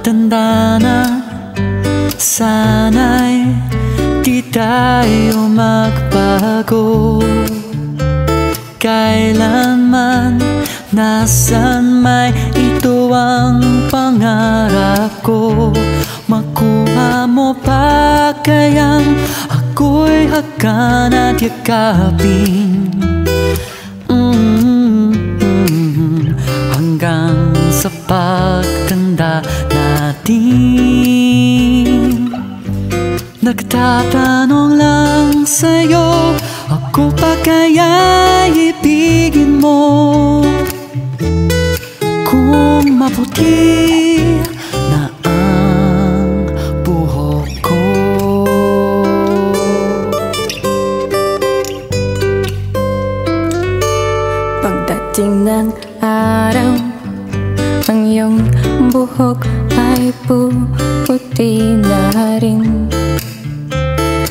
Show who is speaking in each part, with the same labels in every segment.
Speaker 1: pagtanda na, sana'y di tayo magbago. Kailanman, nasan may ito ang pangarap ko. Makuha mo pa kayang ako'y hagkan at yakapin, hanggang sa pagtanda natin. Nagtatanong lang sa'yo, ako pa kaya ibigin mo? Kung maputi na ang buhok ko.
Speaker 2: Pagdating ng araw, ang iyong buhok ay puputi na rin.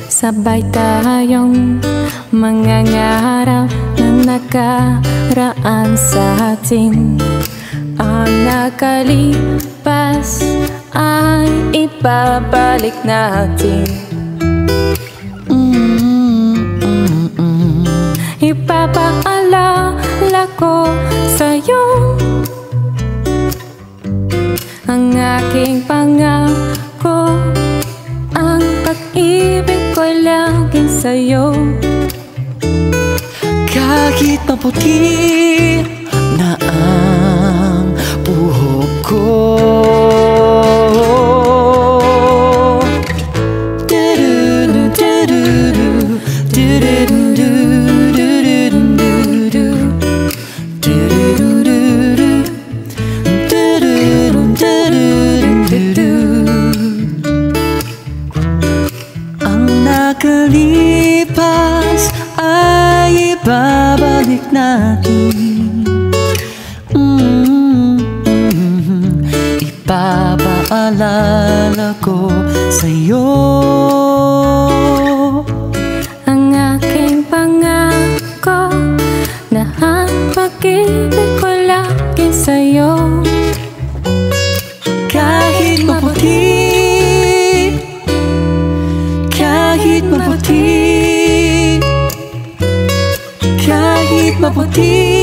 Speaker 2: Sabay tayong mangangarap ng nakaraan sa atin. Ang nakalipas ay ibabalik natin. Ipapaalala ko sa'yo ang aking pangako, ang pag-ibig ko'y laging sa'yo.
Speaker 1: Kahit maputi na ang buhok ko, ang nakalipas ay ibabalik natin. Ipapaalala ko sa'yo
Speaker 2: ang aking pangako na ang pag-ibig ko lagi sa'yo.
Speaker 1: Kahit maputi, kahit maputi, kahit maputi